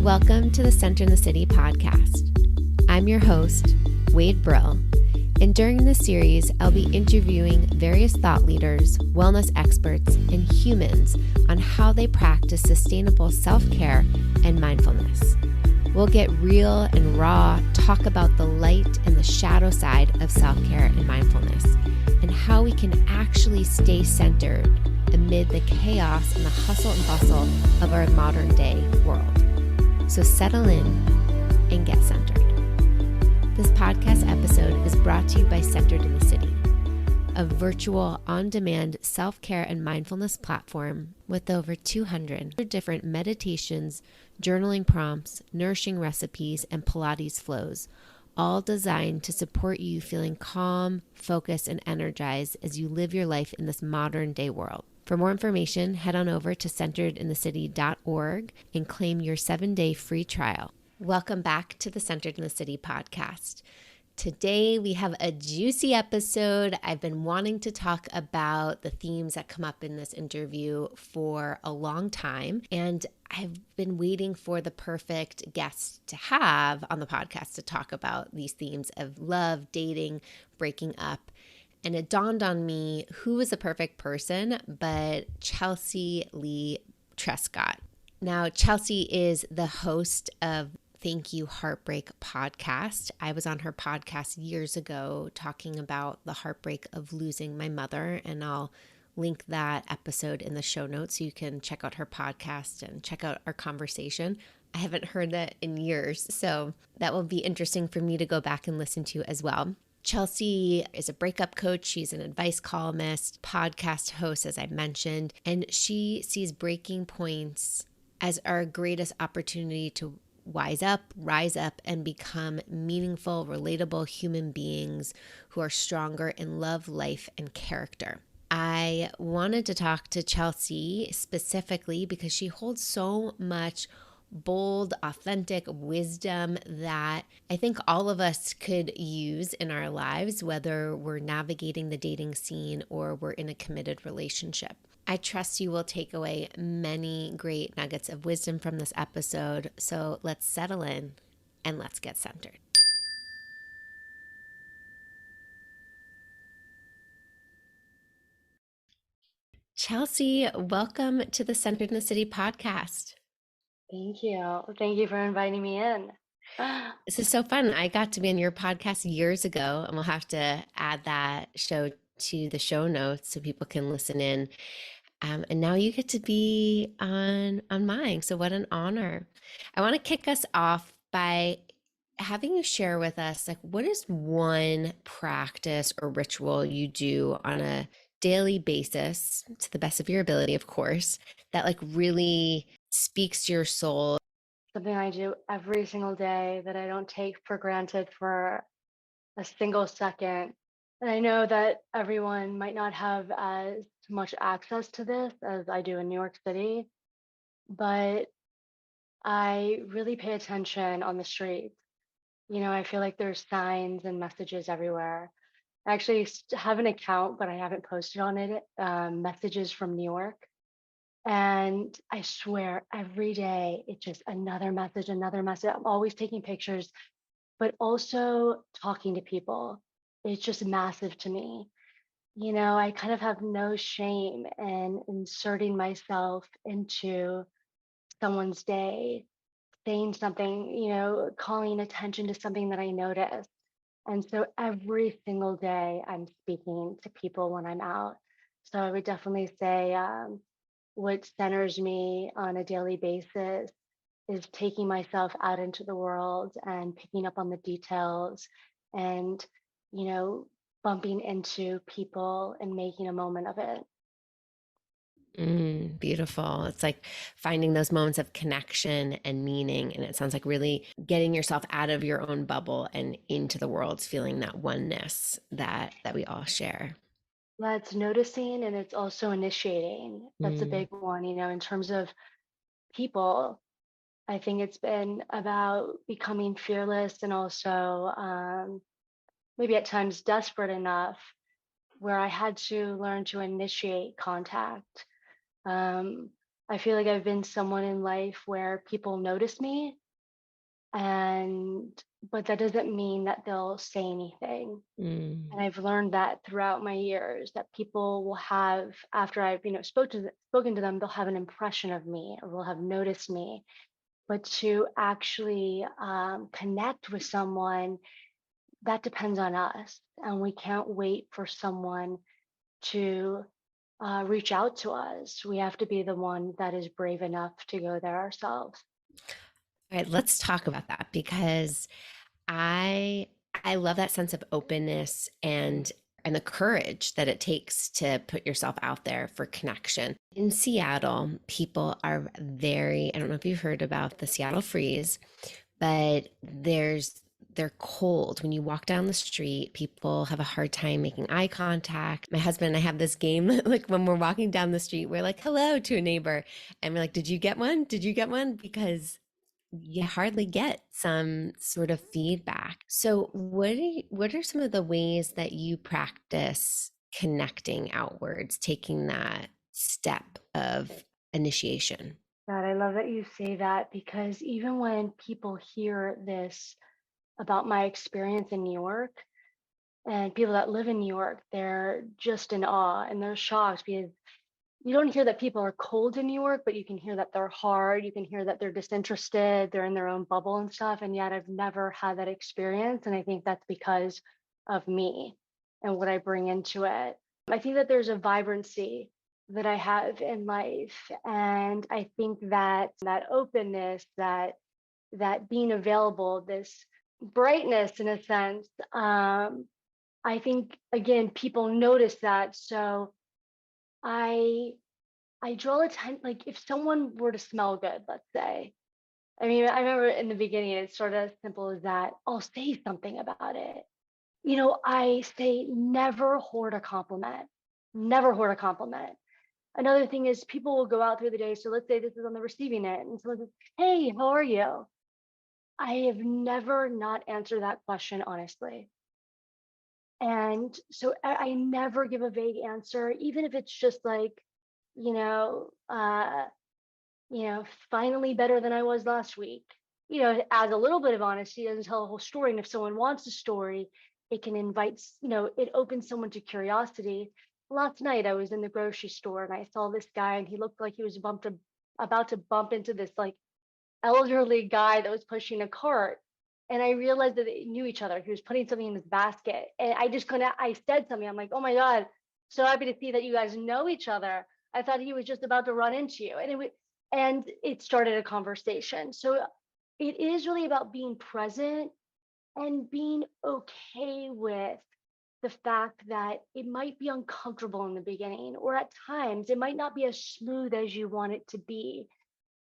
Welcome to the Center in the City podcast. I'm your host, Wade Brill, and during this series, I'll be interviewing various thought leaders, wellness experts, and humans on how they practice sustainable self-care and mindfulness. We'll get real and raw, talk about the light and the shadow side of self-care and mindfulness, and how we can actually stay centered amid the chaos and the hustle and bustle of our modern day world. So settle in and get centered. This podcast episode is brought to you by Centered in the City, a virtual on-demand self-care and mindfulness platform with over 200 different meditations, journaling prompts, nourishing recipes, and Pilates flows, all designed to support you feeling calm, focused, and energized as you live your life in this modern day world. For more information, head on over to centeredinthecity.org and claim your 7-day free trial. Welcome back to the Centered in the City podcast. Today we have a juicy episode. I've been wanting to talk about the themes that come up in this interview for a long time, and I've been waiting for the perfect guest to have on the podcast to talk about these themes of love, dating, breaking up. And it dawned on me who was the perfect person but Leigh Trescott. Now, Chelsea is the host of Thank You Heartbreak podcast. I was on her podcast years ago talking about the heartbreak of losing my mother, and I'll link that episode in the show notes so you can check out her podcast and check out our conversation. I haven't heard that in years, so that will be interesting for me to go back and listen to as well. Chelsea is a breakup coach. She's an advice columnist, podcast host, as I mentioned, and she sees breaking points as our greatest opportunity to wise up, rise up, and become meaningful, relatable human beings who are stronger in love, life, and character. I wanted to talk to Chelsea specifically because she holds so much bold, authentic wisdom that I think all of us could use in our lives, whether we're navigating the dating scene or we're in a committed relationship. I trust you will take away many great nuggets of wisdom from this episode. So let's settle in and let's get centered. Chelsea, welcome to the Centered in the City podcast. Thank you. Thank you for inviting me in. This is so fun. I got to be on your podcast years ago, and we'll have to add that show to the show notes so people can listen in. And now you get to be on mine. So what an honor. I want to kick us off by having you share with us, like, what is one practice or ritual you do on a daily basis, to the best of your ability, of course, that like really speaks to your soul? Something I do every single day that I don't take for granted for a single second. And I know that everyone might not have as much access to this as I do in New York City, but I really pay attention on the streets. I feel like there's signs and messages everywhere. I actually have an account, but I haven't posted on it, messages from New York. And I swear every day it's just another message, another message. I'm always taking pictures, but also talking to people. It's just massive to me. I kind of have no shame in inserting myself into someone's day, saying something, calling attention to something that I notice. And so every single day I'm speaking to people when I'm out. So I would definitely say, what centers me on a daily basis is taking myself out into the world and picking up on the details and, you know, bumping into people and making a moment of it. Beautiful. It's like finding those moments of connection and meaning. And it sounds like really getting yourself out of your own bubble and into the world, feeling that oneness that we all share. That's noticing and it's also initiating. That's a Mm, big one, in terms of people. I think it's been about becoming fearless and also maybe at times desperate enough where I had to learn to initiate contact. Um, I feel like I've been someone in life where people notice me, and but that doesn't mean that they'll say anything. And Mm. I've learned that throughout my years that people will have, after I've, spoken to them, they'll have an impression of me or will have noticed me. But to actually connect with someone, that depends on us. And we can't wait for someone to reach out to us. We have to be the one that is brave enough to go there ourselves. All right, let's talk about that because I I love that sense of openness and the courage that it takes to put yourself out there for connection. In Seattle, people are very, I don't know if you've heard about the Seattle freeze, but they're cold. When you walk down the street, people have a hard time making eye contact. My husband and I have this game like when we're walking down the street, we're like hello to a neighbor and we're like, "Did you get one? Did you get one?" Because you hardly get some sort of feedback. So what are some of the ways that you practice connecting outwards, taking that step of initiation? God, I love that you say that, because even when people hear this about my experience in New York, and people that live in New York, they're just in awe and they're shocked, because you don't hear that people are cold in New York, but you can hear that they're hard. You can hear that they're disinterested, they're in their own bubble and stuff. And yet I've never had that experience. And I think that's because of me and what I bring into it. I think that there's a vibrancy that I have in life. And I think that that openness, that being available, this brightness in a sense, I think again, people notice that. So I I draw attention, like if someone were to smell good, let's say. I mean, I remember in the beginning, it's sort of as simple as that. I'll say something about it. I say never hoard a compliment. Never hoard a compliment. Another thing is people will go out through the day. So let's say this is on the receiving end and someone says, "Hey, how are you?" I have never not answered that question honestly. And so I never give a vague answer, even if it's just like, you know, uh, finally better than I was last week. It adds a little bit of honesty, doesn't tell the whole story. And if someone wants a story, it can invite, it opens someone to curiosity. Last night I was in the grocery store and I saw this guy and he looked like he was about to bump into this like elderly guy that was pushing a cart. And I realized that they knew each other. He was putting something in his basket. And I said something. I'm like, oh my God, so happy to see that you guys know each other. I thought he was just about to run into you. And it started a conversation. So it is really about being present and being okay with the fact that it might be uncomfortable in the beginning, or at times it might not be as smooth as you want it to be.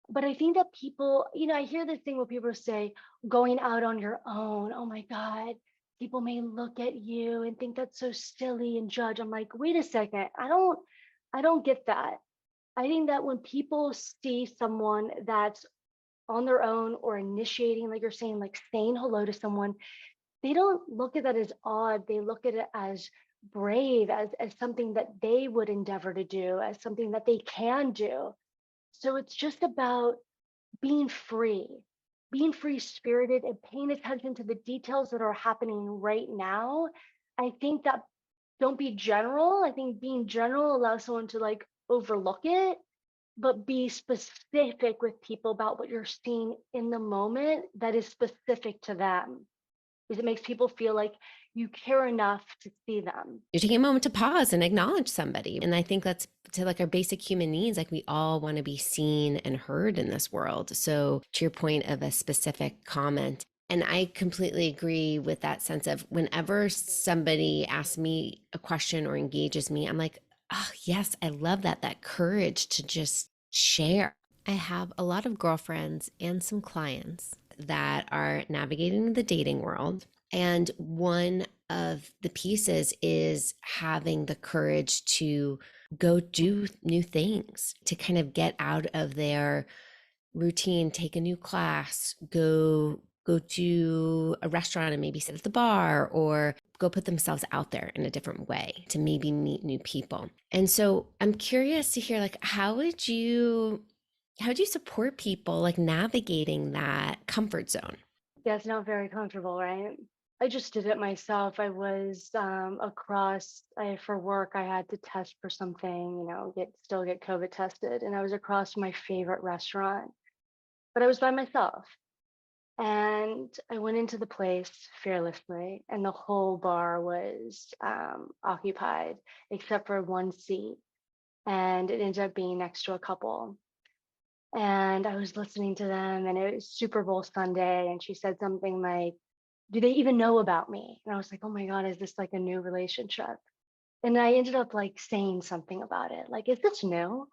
But I think that people, I hear this thing where people say, going out on your own, oh my God, people may look at you and think that's so silly and judge. I'm like, wait a second, I don't get that. I think that when people see someone that's on their own or initiating, like you're saying, like saying hello to someone, they don't look at that as odd. They look at it as brave, as something that they would endeavor to do, as something that they can do. So it's just about being free spirited and paying attention to the details that are happening right now. I think that don't be general. I think being general allows someone to like overlook it, but be specific with people about what you're seeing in the moment that is specific to them, because it makes people feel like you care enough to see them. You're taking a moment to pause and acknowledge somebody. And I think that's to like our basic human needs. Like we all want to be seen and heard in this world. So to your point of a specific comment, and I completely agree with that sense of whenever somebody asks me a question or engages me, I'm like, oh, yes, I love that, that courage to just share. I have a lot of girlfriends and some clients that are navigating the dating world. And one of the pieces is having the courage to go do new things, to kind of get out of their routine, take a new class, go to a restaurant and maybe sit at the bar, or go put themselves out there in a different way to maybe meet new people. And so I'm curious to hear, like, how would you How do you support people like navigating that comfort zone? Yeah, it's not very comfortable, right? I just did it myself. I was for work, I had to test for something, still get COVID tested. And I was across my favorite restaurant, but I was by myself. And I went into the place fearlessly, and the whole bar was occupied except for one seat. And it ended up being next to a couple. And I was listening to them, and it was Super Bowl Sunday. And she said something like, "Do they even know about me?" And I was like, "Oh my God, is this like a new relationship?" And I ended up like saying something about it, like, "Is this new?"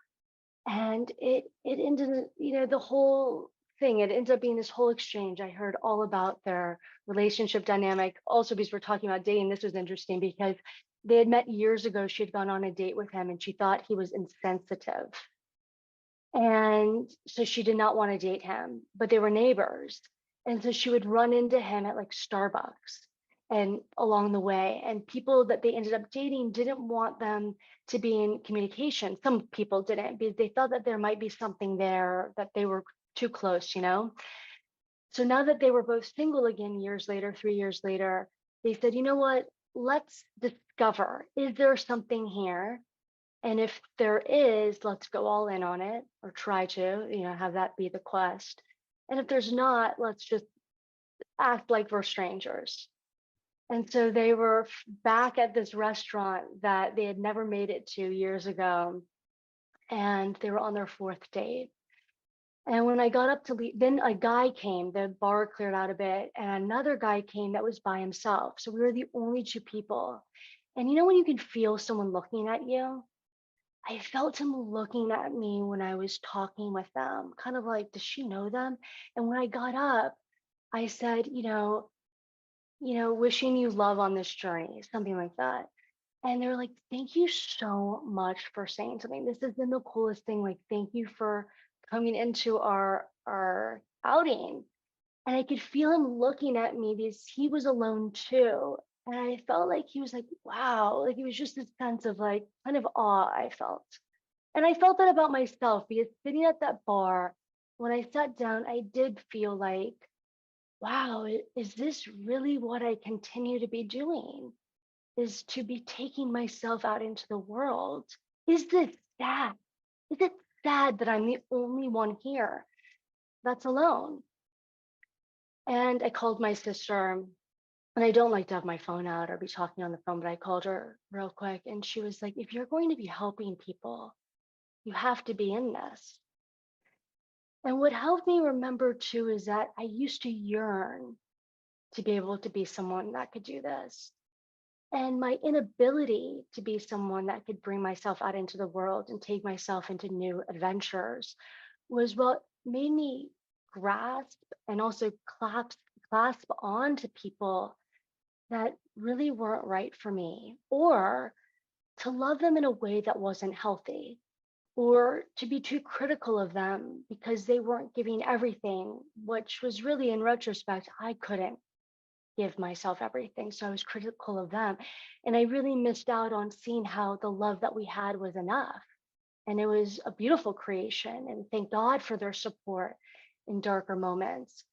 And it ended, the whole thing, it ends up being this whole exchange. I heard all about their relationship dynamic. Also, because we're talking about dating, this was interesting because they had met years ago. She had gone on a date with him and she thought he was insensitive. And so she did not want to date him, but they were neighbors. And so she would run into him at like Starbucks and along the way. And people that they ended up dating didn't want them to be in communication. Some people didn't because they thought that there might be something there, that they were too close. So now that they were both single again years later, 3 years later, they said, you know what? Let's discover, is there something here? And if there is, let's go all in on it or try to, have that be the quest. And if there's not, let's just act like we're strangers. And so they were back at this restaurant that they had never made it to years ago. And they were on their fourth date. And when I got up to leave, then a guy came, the bar cleared out a bit, and another guy came that was by himself. So we were the only two people. And when you can feel someone looking at you? I felt him looking at me when I was talking with them, kind of like, does she know them? And when I got up, I said, wishing you love on this journey, something like that. And they were like, thank you so much for saying something. This has been the coolest thing. Like, thank you for coming into our outing. And I could feel him looking at me because he was alone too. And I felt like he was like, wow, like it was just this sense of like kind of awe I felt. And I felt that about myself because sitting at that bar, when I sat down, I did feel like, wow, is this really what I continue to be doing? Is to be taking myself out into the world? Is this sad? Is it sad that I'm the only one here that's alone? And I called my sister, and I don't like to have my phone out or be talking on the phone, but I called her real quick. And she was like, if you're going to be helping people, you have to be in this. And what helped me remember too is that I used to yearn to be able to be someone that could do this. And my inability to be someone that could bring myself out into the world and take myself into new adventures was what made me grasp and also clasp on to people that really weren't right for me, or to love them in a way that wasn't healthy, or to be too critical of them because they weren't giving everything, which was really, in retrospect, I couldn't give myself everything. So I was critical of them. And I really missed out on seeing how the love that we had was enough. And it was a beautiful creation. And thank God for their support in darker moments.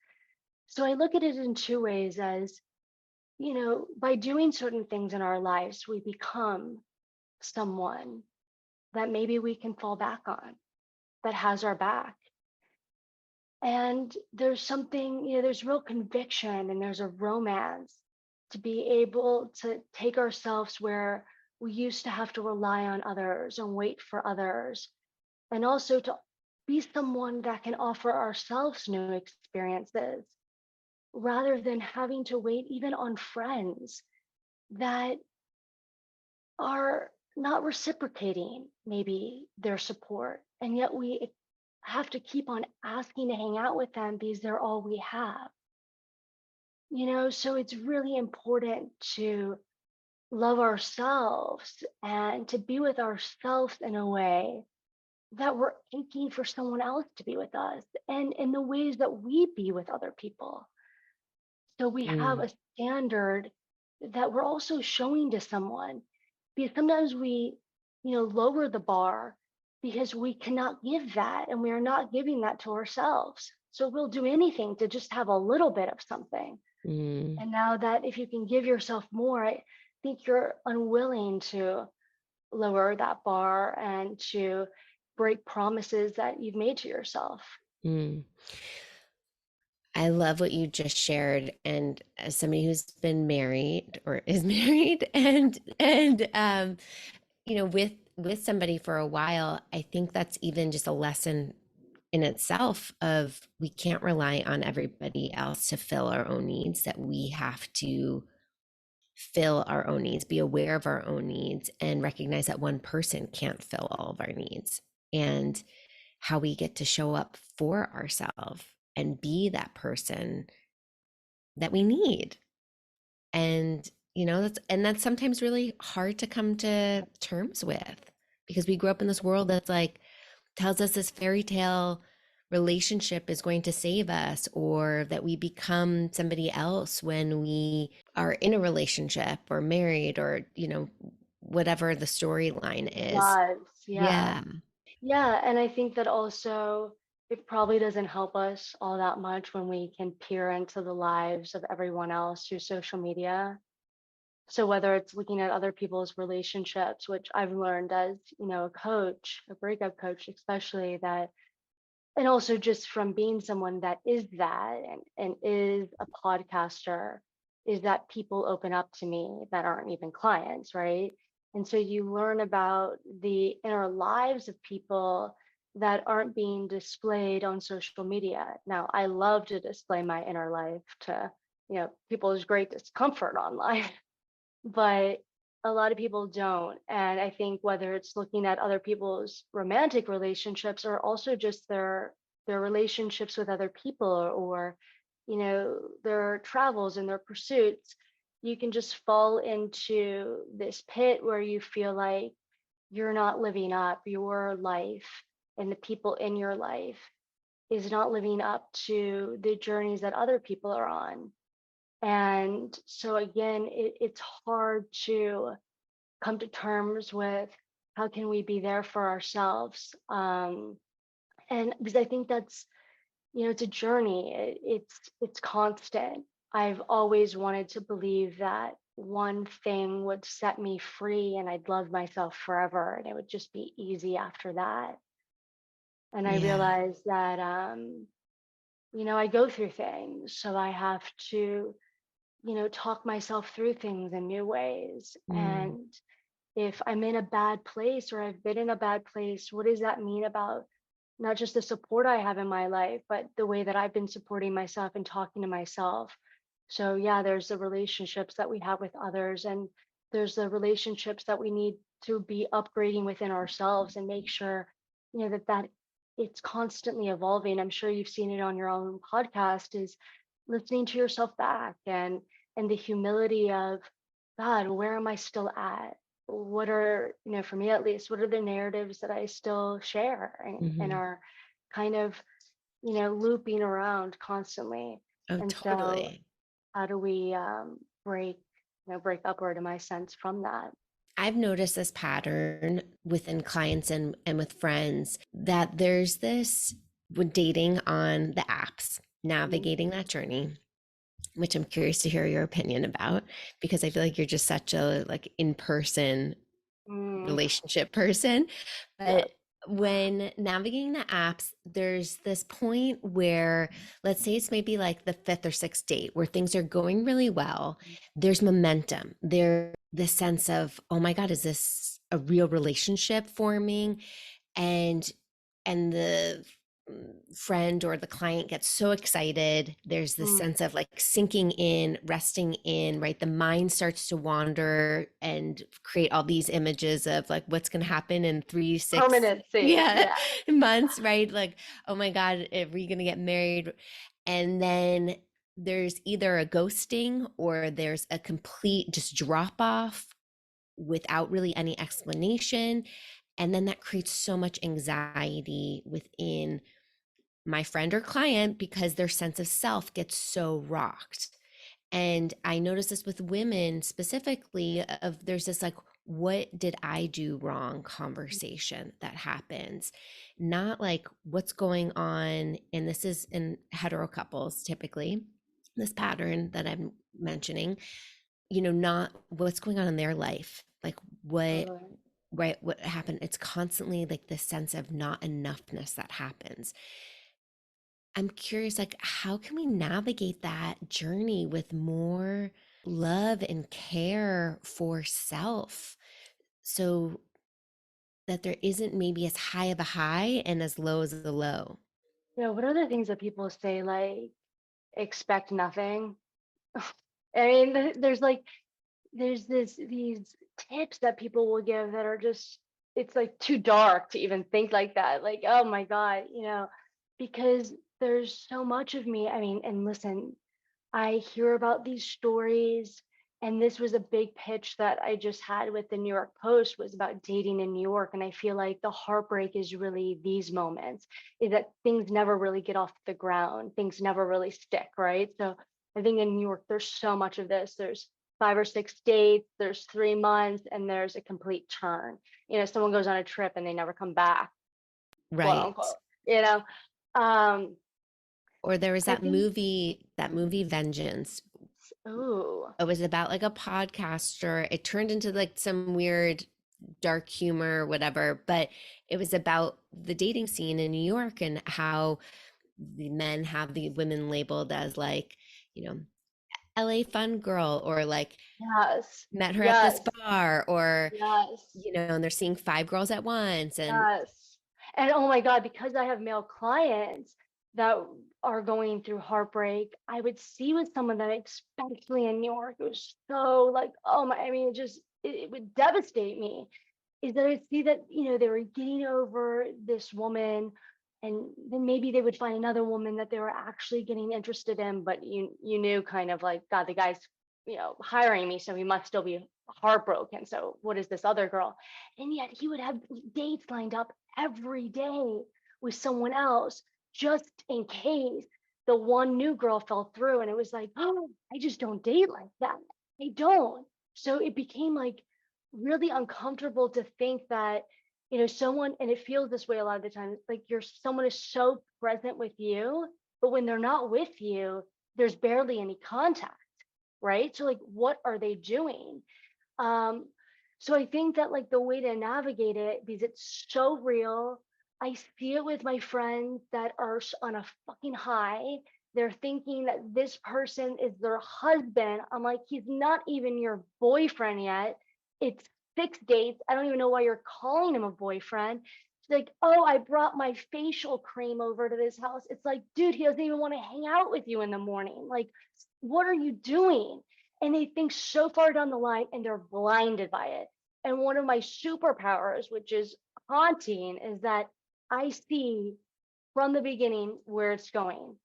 So I look at it in two ways as, by doing certain things in our lives, we become someone that maybe we can fall back on, that has our back. And there's something, there's real conviction and there's a romance to be able to take ourselves where we used to have to rely on others and wait for others, and also to be someone that can offer ourselves new experiences rather than having to wait even on friends that are not reciprocating maybe their support. And yet we have to keep on asking to hang out with them because they're all we have. So it's really important to love ourselves and to be with ourselves in a way that we're aching for someone else to be with us, and in the ways that we be with other people. So we have Mm. a standard that we're also showing to someone, because sometimes we, lower the bar because we cannot give that, and we are not giving that to ourselves. So we'll do anything to just have a little bit of something. Mm, And now that if you can give yourself more, I think you're unwilling to lower that bar and to break promises that you've made to yourself. mm. I love what you just shared. And as somebody who's been married or is married and with somebody for a while, I think that's even just a lesson in itself of we can't rely on everybody else to fill our own needs, that we have to fill our own needs, be aware of our own needs, and recognize that one person can't fill all of our needs. And how we get to show up for ourselves and be that person that we need. And that's sometimes really hard to come to terms with, because we grew up in this world that's like tells us this fairy tale relationship is going to save us, or that we become somebody else when we are in a relationship or married, or whatever the storyline is. Lives, yeah. Yeah. Yeah, and I think that also it probably doesn't help us all that much when we can peer into the lives of everyone else through social media. So whether it's looking at other people's relationships, which I've learned as, a coach, a breakup coach especially, that and also just from being someone that is that and is a podcaster, is that people open up to me that aren't even clients, right? And so you learn about the inner lives of people that aren't being displayed on social media. Now I love to display my inner life to people's great discomfort online. But a lot of people don't. And I think whether it's looking at other people's romantic relationships or also just their relationships with other people, or their travels and their pursuits, you can just fall into this pit where you feel like you're not living up your life, and the people in your life is not living up to the journeys that other people are on. And so again, it's hard to come to terms with how can we be there for ourselves. And because I think that's, it's a journey. It's constant. I've always wanted to believe that one thing would set me free and I'd love myself forever and it would just be easy after that. And I Yeah. realized that, I go through things, so I have to talk myself through things in new ways. Mm, And if I'm in a bad place or I've been in a bad place, what does that mean about not just the support I have in my life, but the way that I've been supporting myself and talking to myself? So, yeah, there's the relationships that we have with others, and there's the relationships that we need to be upgrading within ourselves and make sure, that it's constantly evolving. I'm sure you've seen it on your own podcast, is listening to yourself back and the humility of, God, where am I still at? What are, for me at least, what are the narratives that I still share and mhm. are kind of, looping around constantly? Oh, And so totally. how do we break upward in my sense from that? I've noticed this pattern within clients and with friends, that there's this with dating on the apps, Mm, navigating that journey, which I'm curious to hear your opinion about, because I feel like you're just such a like in-person mm, relationship person. yeah. But when navigating the apps, there's this point where, let's say it's maybe like the fifth or sixth date where things are going really well. There's momentum. There's this sense of, oh my God, is this a real relationship forming? and and the friend or the client gets so excited. There's this Mm, sense of like sinking in, resting in, right? The mind starts to wander and create all these images of like what's going to happen in 3 6 permanency. yeah Yeah. months, right? Like, oh my God, are we going to get married? And then there's either a ghosting or there's a complete just drop off without really any explanation. And then that creates so much anxiety within my friend or client because their sense of self gets so rocked. And I notice this with women specifically, of there's this like, what did I do wrong conversation that happens, not like what's going on. And this is in hetero couples typically, this pattern that I'm mentioning, not what's going on in their life, like what, Totally. right, what happened. It's constantly like this sense of not enoughness that happens. I'm curious, like, how can we navigate that journey with more love and care for self so that there isn't maybe as high of a high and as low as a low? Yeah, what are the things that people say, like expect nothing? I mean, there's these tips that people will give that are just, it's like too dark to even think like that. Like, oh my God, because there's so much of me. I mean, and listen, I hear about these stories, and this was a big pitch that I just had with the New York Post, was about dating in New York. And I feel like the heartbreak is really these moments, is that things never really get off the ground, things never really stick, right? So I think in New York, there's so much of this. There's 5 or 6 dates, there's 3 months, and there's a complete turn. Someone goes on a trip and they never come back, quote Right. unquote. You know, um, Or there was I think, that movie Vengeance. oh, It was about like a podcaster. It turned into like some weird dark humor, whatever, but it was about the dating scene in New York and how the men have the women labeled as like, you know, LA fun girl, or like yes, met her at this yes, bar, or, yes. and they're seeing five girls at once. And Yes. And oh my God, because I have male clients that are going through heartbreak, I would see with some of them, especially in New York, it was so like, oh my, I mean, it would devastate me. Is that I would see that, they were getting over this woman, and then maybe they would find another woman that they were actually getting interested in, but you knew kind of like, God, the guy's, hiring me, so he must still be heartbroken. So what is this other girl? And yet he would have dates lined up every day with someone else, just in case the one new girl fell through. And it was like, oh, I just don't date like that. I don't. So it became like really uncomfortable to think that, someone, and it feels this way a lot of the time, like someone is so present with you, but when they're not with you, there's barely any contact, right? So like, what are they doing? Um, so I think that like the way to navigate it, because it's so real, I see it with my friends that are on a fucking high. They're thinking that this person is their husband. I'm like, he's not even your boyfriend yet. It's 6 dates. I don't even know why you're calling him a boyfriend. It's like, oh, I brought my facial cream over to this house. It's like, dude, he doesn't even want to hang out with you in the morning. Like, what are you doing? And they think so far down the line and they're blinded by it. And one of my superpowers, which is haunting, is that I see from the beginning where it's going,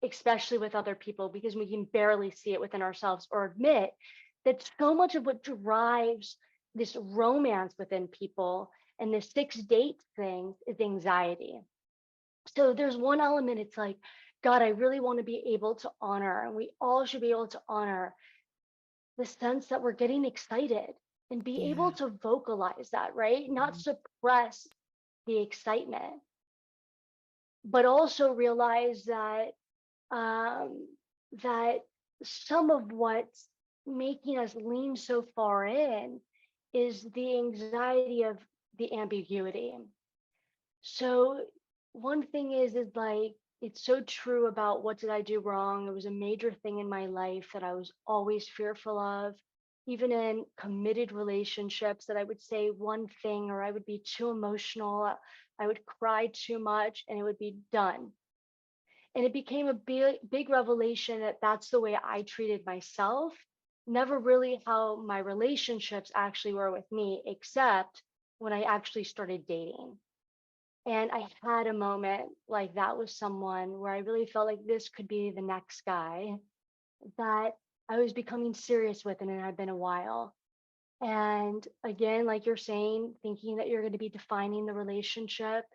especially with other people, because we can barely see it within ourselves or admit that so much of what drives this romance within people and the 6 date thing is anxiety. So there's one element, it's like, God, I really want to be able to honor, and we all should be able to honor the sense that we're getting excited and be able yeah. to vocalize that, right? Not suppress the excitement, but also realize that um, that some of what's making us lean so far in is the anxiety of the ambiguity. So one thing is like, it's so true about what did I do wrong? It was a major thing in my life that I was always fearful of, even in committed relationships, that I would say one thing or I would be too emotional, I would cry too much and it would be done. And it became a big revelation that that's the way I treated myself, never really how my relationships actually were with me, except when I actually started dating. And I had a moment like that with someone where I really felt like this could be the next guy that I was becoming serious with, and it had been a while. And again, like you're saying, thinking that you're going to be defining the relationship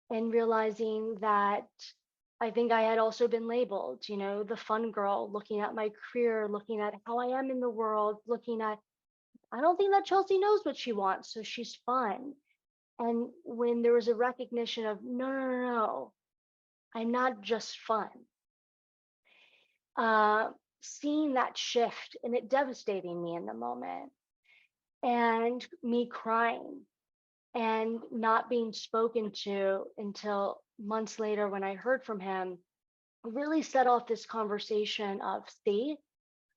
and realizing that I think I had also been labeled, the fun girl, looking at my career, looking at how I am in the world, looking at I don't think that Chelsea knows what she wants, so she's fun. And when there was a recognition of, no, no, no, no, I'm not just fun. Uh, Seeing that shift and it devastating me in the moment, and me crying and not being spoken to until months later when I heard from him, really set off this conversation of, see,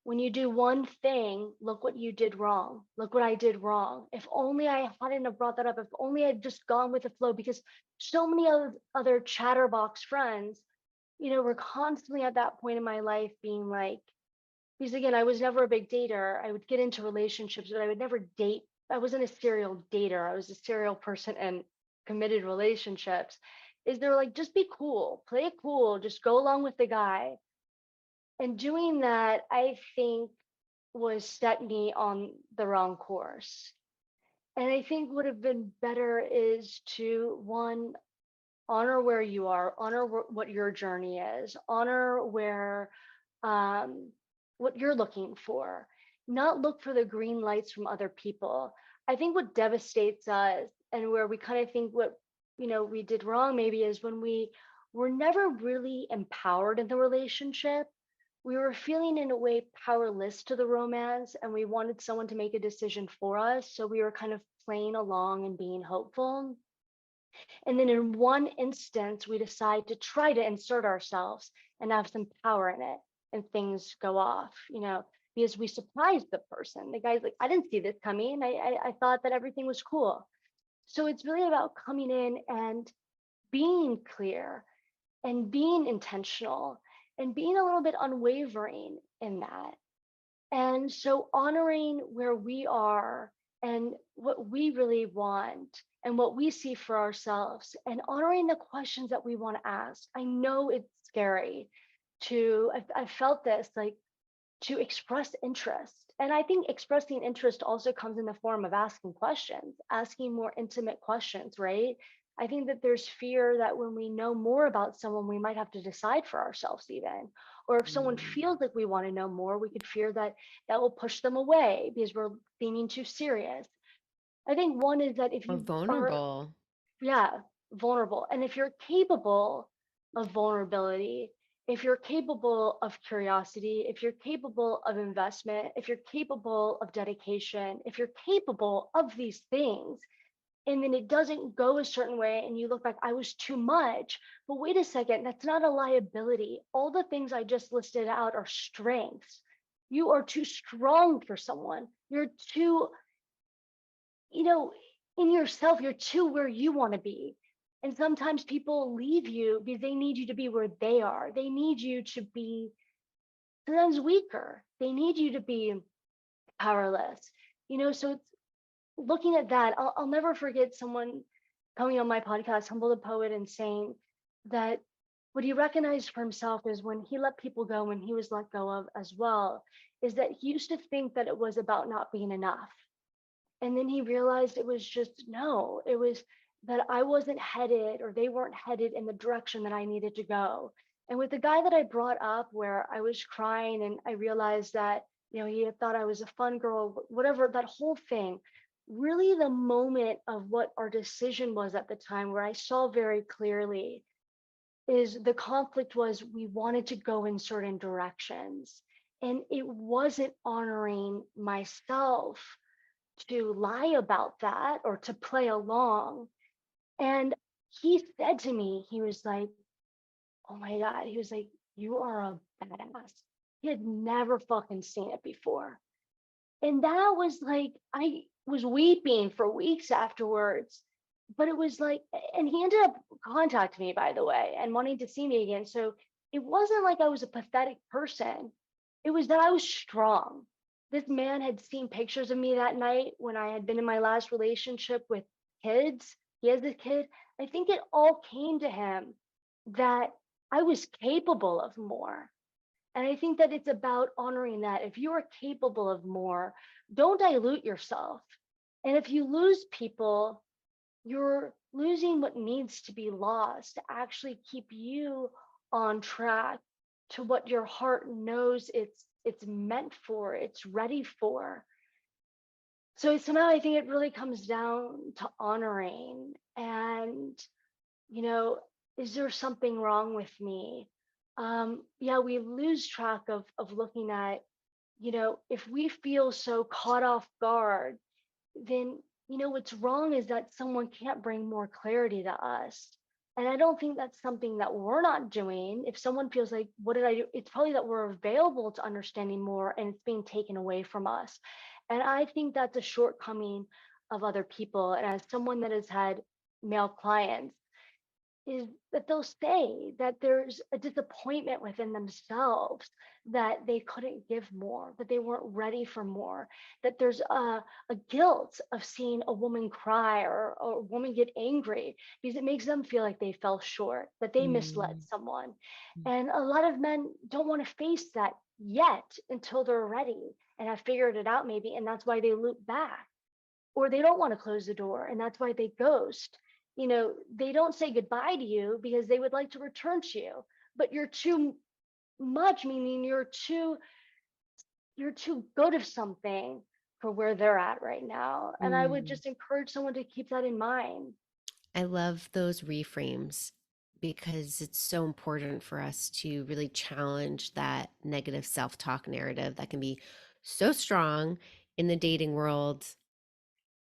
when you do one thing, look what you did wrong. Look what I did wrong. If only I hadn't have brought that up. If only I'd just gone with the flow, because so many other chatterbox friends, were constantly at that point in my life being like, because again, I was never a big dater. I would get into relationships, but I would never date. I wasn't a serial dater. I was a serial person in committed relationships. Is they're like, just be cool, play it cool, just go along with the guy. And doing that, I think, was set me on the wrong course. And I think would have been better is to, one, honor where you are, honor what your journey is, honor where what you're looking for, not look for the green lights from other people. I think what devastates us, and where we kind of think what we did wrong maybe, is when we were never really empowered in the relationship. We were feeling in a way powerless to the romance, and we wanted someone to make a decision for us, so we were kind of playing along and being hopeful. And then in one instance, we decide to try to insert ourselves and have some power in it, and things go off, because we surprised the person. The guy's like, I didn't see this coming. I thought that everything was cool. So it's really about coming in and being clear and being intentional and being a little bit unwavering in that. And so honoring where we are and what we really want and what we see for ourselves, and honoring the questions that we want to ask. I know it's scary I've felt this, like, to express interest. And I think expressing interest also comes in the form of asking questions, asking more intimate questions, right? I think that there's fear that when we know more about someone, we might have to decide for ourselves, even. Or if someone feels like we want to know more, we could fear that that will push them away because we're being too serious. I think one is that if Or you are, vulnerable. yeah, vulnerable, and if you're capable of vulnerability, if you're capable of curiosity, if you're capable of investment, if you're capable of dedication, if you're capable of these things, and then it doesn't go a certain way and you look back, I was too much. But wait a second, that's not a liability. All the things I just listed out are strengths. You are too strong for someone. You're too, you know, in yourself, you're too where you want to be. And sometimes people leave you because they need you to be where they are. They need you to be sometimes weaker. They need you to be powerless. So it's looking at that. I'll never forget someone coming on my podcast, Humble the Poet, and saying that what he recognized for himself is when he let people go, when he was let go of as well, is that he used to think that it was about not being enough. And then he realized it was just, no, it was that I wasn't headed, or they weren't headed in the direction that I needed to go. And with the guy that I brought up, where I was crying and I realized that, he had thought I was a fun girl, whatever, that whole thing, really the moment of what our decision was at the time, where I saw very clearly, is the conflict was we wanted to go in certain directions. And it wasn't honoring myself to lie about that or to play along. And he said to me, he was like, oh my God, he was like, you are a badass. He had never fucking seen it before. And that was like, I was weeping for weeks afterwards. But it was like, and he ended up contacting me, by the way, and wanting to see me again. So it wasn't like I was a pathetic person. It was that I was strong. This man had seen pictures of me that night when I had been in my last relationship with kids. He has a kid. I think it all came to him that I was capable of more. And I think that it's about honoring that. If you are capable of more, don't dilute yourself. And if you lose people, you're losing what needs to be lost to actually keep you on track to what your heart knows it's meant for, it's ready for. So somehow I think it really comes down to honoring and, you know, is there something wrong with me? Yeah, we lose track of looking at, if we feel so caught off guard, then what's wrong is that someone can't bring more clarity to us. And I don't think that's something that we're not doing. If someone feels like, what did I do? It's probably that we're available to understanding more and it's being taken away from us. And I think that's a shortcoming of other people. And as someone that has had male clients, is that they'll say that there's a disappointment within themselves that they couldn't give more, that they weren't ready for more, that there's a guilt of seeing a woman cry or a woman get angry because it makes them feel like they fell short, that they misled Mm. someone. And a lot of men don't want to face that yet until they're ready and have figured it out, maybe. And that's why they loop back, or they don't want to close the door and that's why they ghost. They don't say goodbye to you because they would like to return to you, but you're too much, meaning you're too good of something for where they're at right now. And I would Mm. just encourage someone to keep that in mind. I love those reframes because it's so important for us to really challenge that negative self talk narrative that can be so strong in the dating world,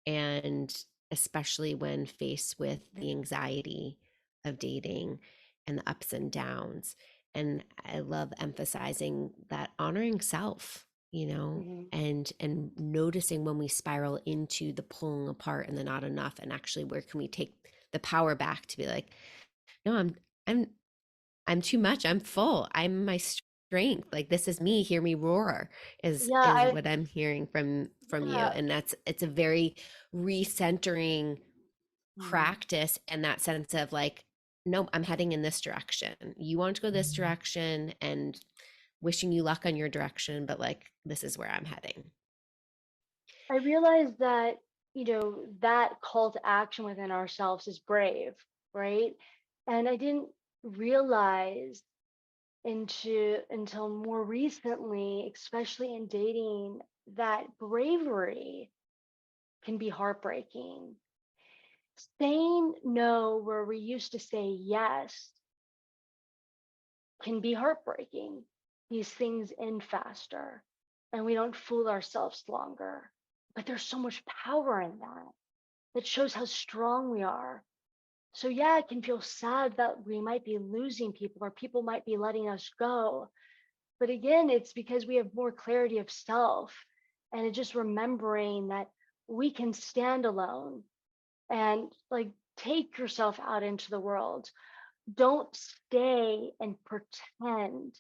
and especially when faced with the anxiety of dating and the ups and downs. And I love emphasizing that honoring self, Hmm. and noticing when we spiral into the pulling apart and the not enough, and actually where can we take the power back to be like, no, I'm I'm too much. I'm full. I'm my strength. Like, this is me. Hear me roar is Yeah, is I what I'm hearing from you. yeah. And it's a very recentering Mhm. practice, and that sense of like, no, I'm heading in this direction. You want to go this direction, and wishing you luck on your direction, but like, this is where I'm heading. I realized that, that call to action within ourselves is brave, right? And I didn't realize until more recently, especially in dating, that bravery can be heartbreaking. Saying no where we used to say yes can be heartbreaking. These things end faster and we don't fool ourselves longer. But there's so much power in that that shows how strong we are. So, yeah, it can feel sad that we might be losing people or people might be letting us go. But again, it's because we have more clarity of self and it's just remembering that we can stand alone and like take yourself out into the world. Don't stay and pretend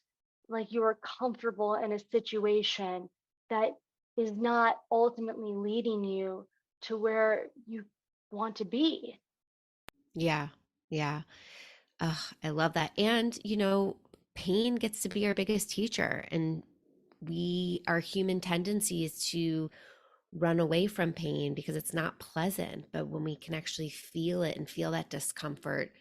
like you are comfortable in a situation that is not ultimately leading you to where you want to be. Yeah. Yeah. I love that. And, pain gets to be our biggest teacher. And our human tendency is to run away from pain because it's not pleasant. But when we can actually feel it and feel that discomfort,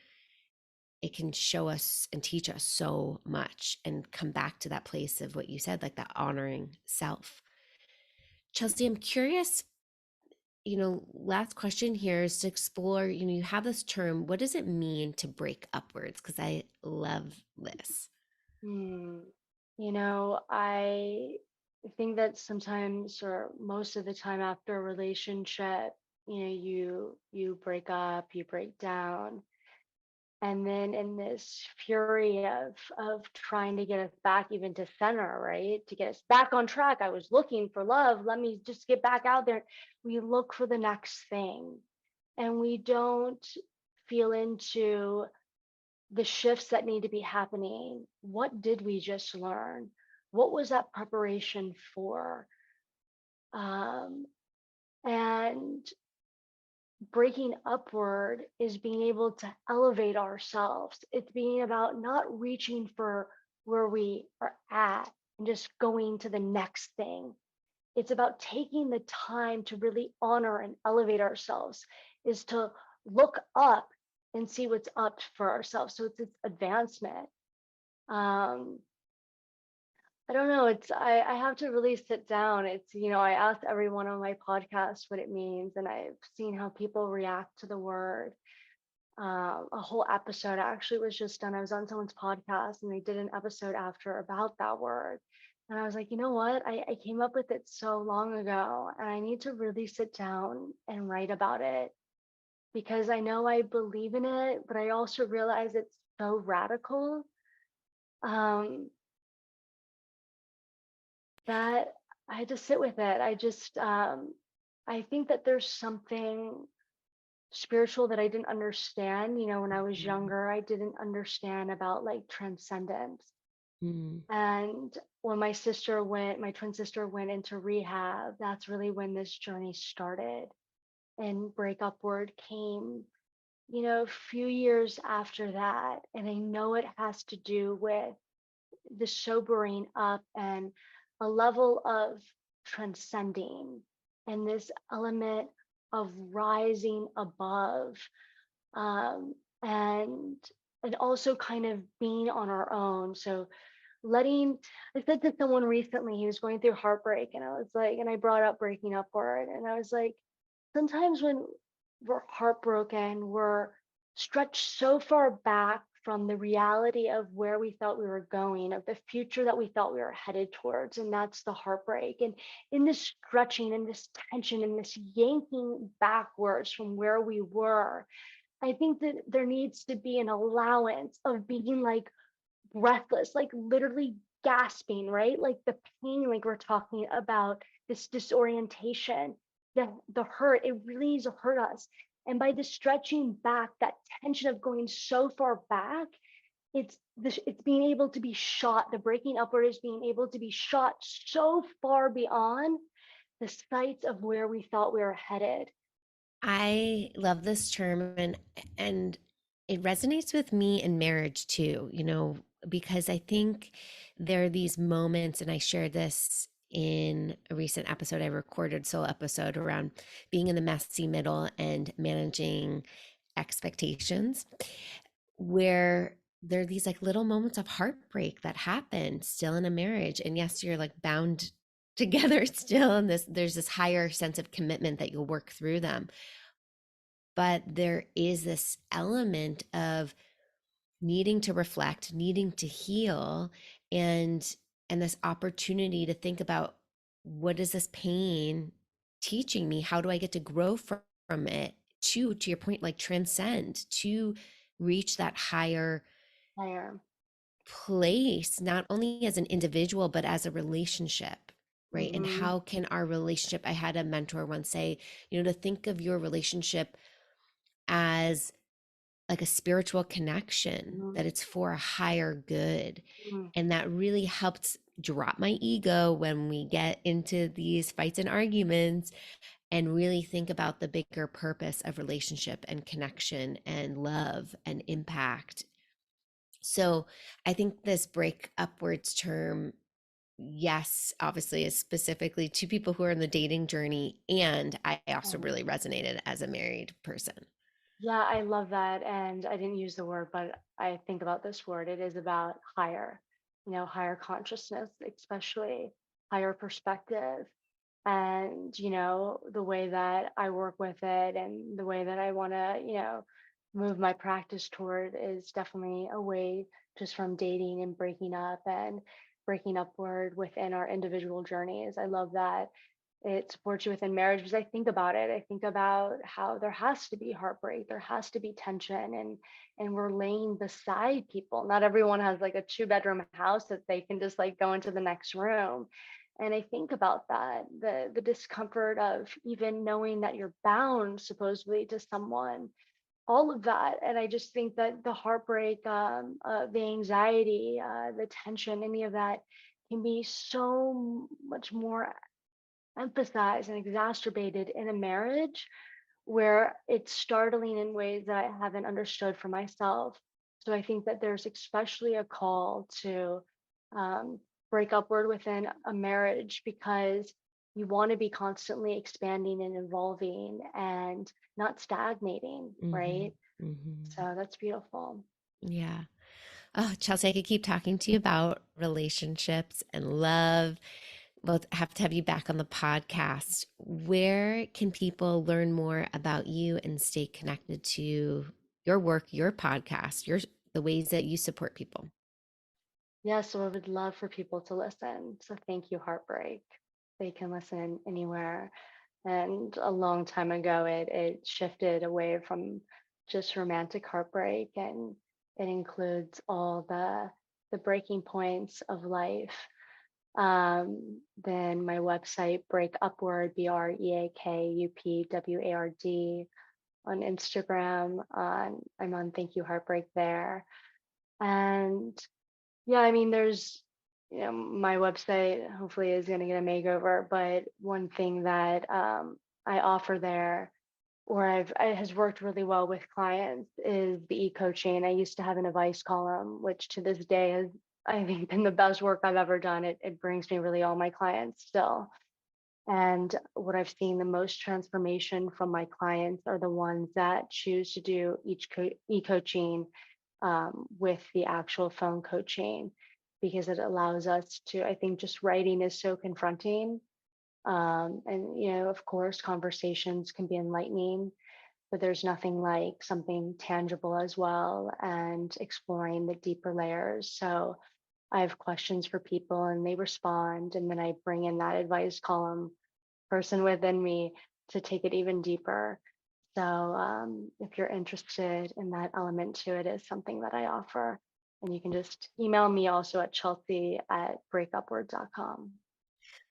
it can show us and teach us so much, and come back to that place of what you said, like that honoring self. Chelsea, I'm curious, last question here is to explore, you have this term. What does it mean to break upwards? Because I love this. Hmm. I think that sometimes or most of the time after a relationship, you break up, you break down, and then in this fury of trying to get us back even to center, right? To get us back on track. I was looking for love. Let me just get back out there. We look for the next thing and we don't feel into the shifts that need to be happening. What did we just learn? What was that preparation for? Um, and breaking upward is being able to elevate ourselves. It's being about not reaching for where we are at and just going to the next thing. It's about taking the time to really honor and elevate ourselves, is to look up and see what's up for ourselves. So it's advancement. Um, I don't know. I have to really sit down. I ask everyone on my podcast what it means, and I've seen how people react to the word. A whole episode actually was just done. I was on someone's podcast and they did an episode after about that word. And I was like, you know what? I came up with it so long ago and I need to really sit down and write about it because I know I believe in it, but I also realize it's so radical um, that I had to sit with it. I think that there's something spiritual that I didn't understand. When I was Mhm. younger, I didn't understand about like transcendence. Mm. And when my twin sister went into rehab, that's really when this journey started. And Break Upward came, a few years after that. And I know it has to do with the sobering up and a level of transcending and this element of rising above um, and also kind of being on our own. So letting I said to someone recently, he was going through heartbreak, and I was like, and I brought up breaking up word, and I was like, sometimes when we're heartbroken, we're stretched so far back from the reality of where we thought we were going, of the future that we thought we were headed towards. And that's the heartbreak. And in this stretching and this tension and this yanking backwards from where we were, I think that there needs to be an allowance of being like breathless, like literally gasping, right? Like the pain, like we're talking about, this disorientation, the hurt, it really needs to hurt us. And by the stretching back, that tension of going so far back, it's being able to be shot. The breaking upward is being able to be shot so far beyond the sights of where we thought we were headed. I love this term, and it resonates with me in marriage too, because I think there are these moments, and I shared this in a recent episode I recorded, solo episode around being in the messy middle and managing expectations, where there are these like little moments of heartbreak that happen still in a marriage. And yes, you're like bound together still, and there's this higher sense of commitment that you'll work through them, but there is this element of needing to reflect, needing to heal, and this opportunity to think about, what is this pain teaching me? How do I get to grow from it, to your point, like transcend, to reach that higher Higher. place, not only as an individual but as a relationship, right? And Mm-hmm. how can our relationship, I had a mentor once say, to think of your relationship as like a spiritual connection, Mm-hmm. that it's for a higher good. Mm-hmm. And that really helped drop my ego when we get into these fights and arguments, and really think about the bigger purpose of relationship and connection and love and impact. So I think this break upwards term, yes, obviously is specifically to people who are in the dating journey. And I also really resonated as a married person. Yeah, I love that. And I didn't use the word, but I think about this word. It is about higher, higher consciousness, especially higher perspective. And, the way that I work with it and the way that I want to, move my practice toward is definitely a way just from dating and breaking upward within our individual journeys. I love that it supports you within marriage because I think about it. I think about how there has to be heartbreak, there has to be tension, and we're laying beside people. Not everyone has like a 2-bedroom house that they can just like go into the next room. And I think about that, the discomfort of even knowing that you're bound supposedly to someone, all of that. And I just think that the heartbreak, the anxiety, the tension, any of that can be so much more emphasized and exacerbated in a marriage where it's startling in ways that I haven't understood for myself. So I think that there's especially a call to um, break upward within a marriage because you want to be constantly expanding and evolving and not stagnating, Mm-hmm. right? Mm-hmm. So that's beautiful. Yeah. Oh, Chelsea, I could keep talking to you about relationships and love. We'll have to have you back on the podcast. Where can people learn more about you and stay connected to your work, your podcast, the ways that you support people? Yeah, so I would love for people to listen. So thank you, Heartbreak. They can listen anywhere. And a long time ago, it shifted away from just romantic heartbreak, and it includes all the breaking points of life. Then my website, Break Upward, BreakUpward, on Instagram. I'm on Thank You Heartbreak there. And yeah, I mean, there's, my website hopefully is going to get a makeover, but one thing that I offer there, or it has worked really well with clients, is the e-coaching. I used to have an advice column, which to this day has, I think, been the best work I've ever done. It brings me really all my clients still. And what I've seen the most transformation from my clients are the ones that choose to do e-coaching with the actual phone coaching, because it allows us to, I think just writing is so confronting. And, of course, conversations can be enlightening, but there's nothing like something tangible as well and exploring the deeper layers. So I have questions for people and they respond. And then I bring in that advice column person within me to take it even deeper. So if you're interested in that element to it, is something that I offer. And you can just email me also at chelsea@breakupward.com.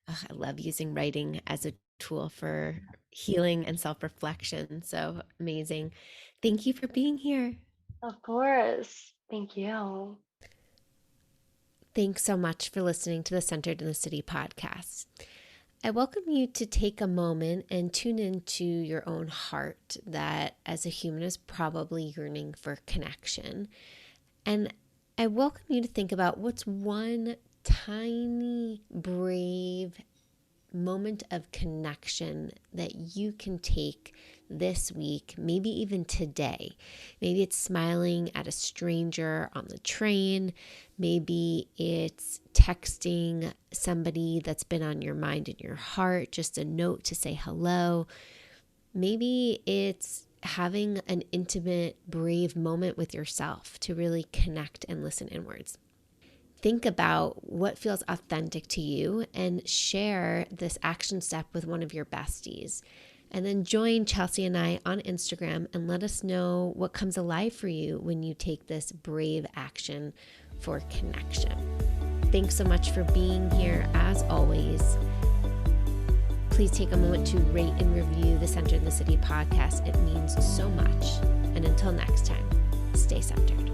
Ugh, I love using writing as a tool for healing and self reflection. So amazing. Thank you for being here. Of course. Thank you. Thanks so much for listening to the Centered in the City podcast. I welcome you to take a moment and tune into your own heart that, as a human, is probably yearning for connection. And I welcome you to think about what's one tiny, brave moment of connection that you can take this week, maybe even today. Maybe it's smiling at a stranger on the train. Maybe it's texting somebody that's been on your mind and your heart, just a note to say hello. Maybe it's having an intimate, brave moment with yourself to really connect and listen inwards. Think about what feels authentic to you and share this action step with one of your besties. And then join Chelsea and I on Instagram and let us know what comes alive for you when you take this brave action for connection. Thanks so much for being here. As always, please take a moment to rate and review the Centered in the City podcast. It means so much. And until next time, stay centered.